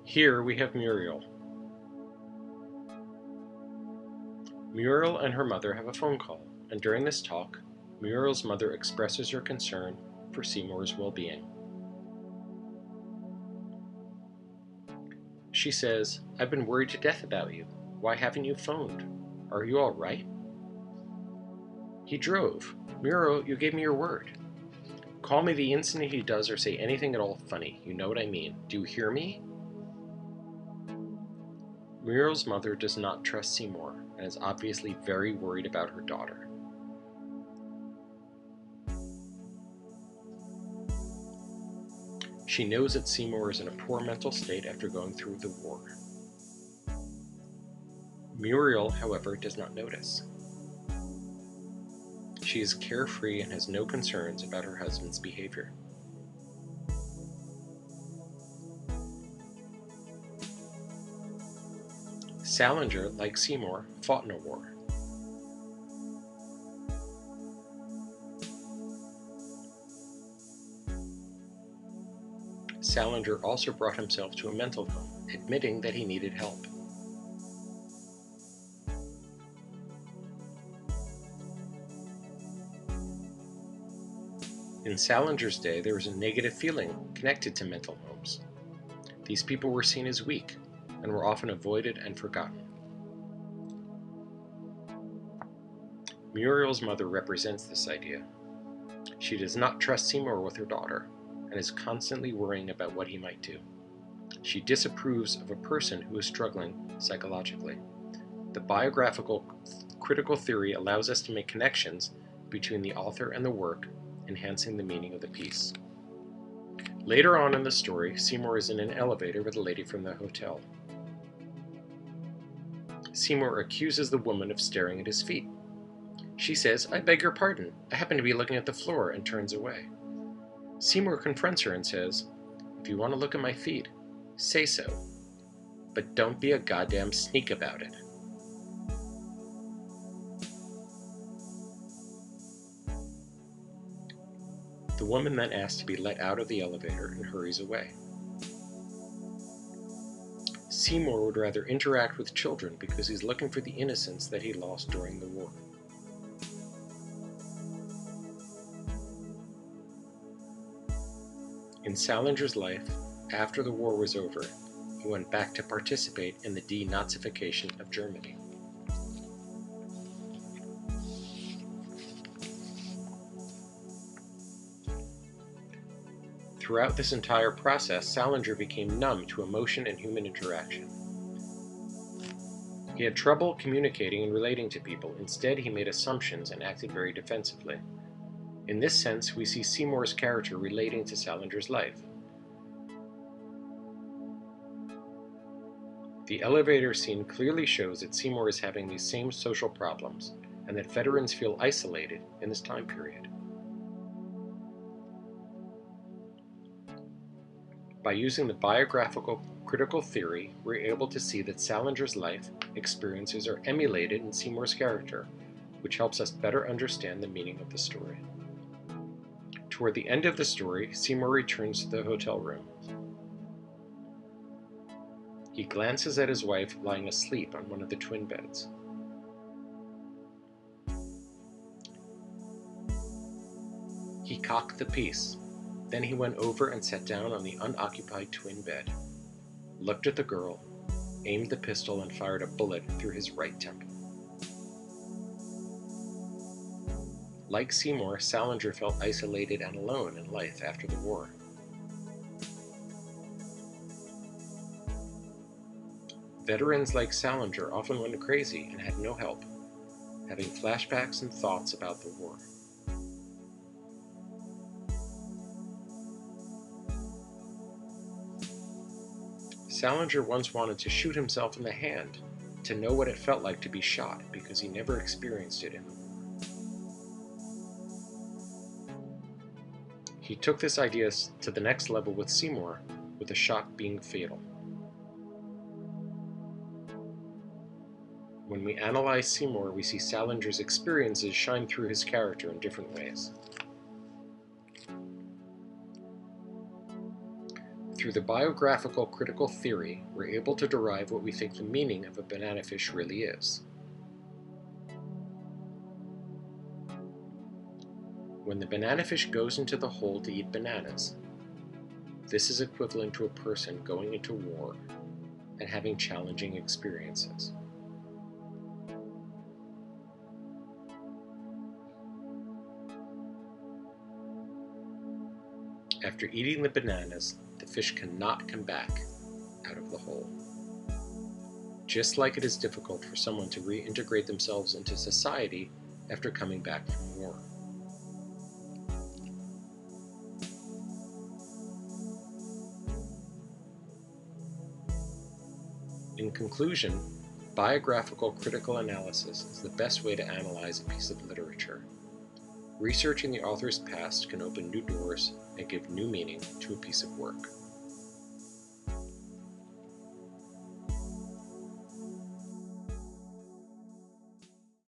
Here we have Muriel. Muriel and her mother have a phone call, and during this talk, Muriel's mother expresses her concern for Seymour's well-being. She says, "I've been worried to death about you. Why haven't you phoned? Are you all right?" "He drove. Muriel, you gave me your word. Call me the instant he does or say anything at all funny. You know what I mean. Do you hear me?" Muriel's mother does not trust Seymour and is obviously very worried about her daughter. She knows that Seymour is in a poor mental state after going through the war. Muriel, however, does not notice. She is carefree and has no concerns about her husband's behavior. Salinger, like Seymour, fought in a war. Salinger also brought himself to a mental home, admitting that he needed help. In Salinger's day, there was a negative feeling connected to mental homes. These people were seen as weak and were often avoided and forgotten. Muriel's mother represents this idea. She does not trust Seymour with her daughter and is constantly worrying about what he might do. She disapproves of a person who is struggling psychologically. The biographical critical theory allows us to make connections between the author and the work, enhancing the meaning of the piece. Later on in the story, Seymour is in an elevator with a lady from the hotel. Seymour accuses the woman of staring at his feet. She says, "I beg your pardon, I happen to be looking at the floor," and turns away. Seymour confronts her and says, "If you want to look at my feet, say so, but don't be a goddamn sneak about it." The woman then asks to be let out of the elevator and hurries away. Seymour would rather interact with children because he's looking for the innocence that he lost during the war. In Salinger's life, after the war was over, he went back to participate in the denazification of Germany. Throughout this entire process, Salinger became numb to emotion and human interaction. He had trouble communicating and relating to people. Instead, he made assumptions and acted very defensively. In this sense, we see Seymour's character relating to Salinger's life. The elevator scene clearly shows that Seymour is having these same social problems, and that veterans feel isolated in this time period. By using the biographical critical theory, we're able to see that Salinger's life experiences are emulated in Seymour's character, which helps us better understand the meaning of the story. Toward the end of the story, Seymour returns to the hotel room. He glances at his wife lying asleep on one of the twin beds. He cocked the piece. Then he went over and sat down on the unoccupied twin bed, looked at the girl, aimed the pistol, and fired a bullet through his right temple. Like Seymour, Salinger felt isolated and alone in life after the war. Veterans like Salinger often went crazy and had no help, having flashbacks and thoughts about the war. Salinger once wanted to shoot himself in the hand to know what it felt like to be shot because he never experienced it in the war. He took this idea to the next level with Seymour, with the shot being fatal. When we analyze Seymour, we see Salinger's experiences shine through his character in different ways. Through the biographical critical theory, we're able to derive what we think the meaning of a banana fish really is. When the banana fish goes into the hole to eat bananas, this is equivalent to a person going into war and having challenging experiences. After eating the bananas, the fish cannot come back out of the hole. Just like it is difficult for someone to reintegrate themselves into society after coming back from war. In conclusion, biographical critical analysis is the best way to analyze a piece of literature. Researching the author's past can open new doors and give new meaning to a piece of work.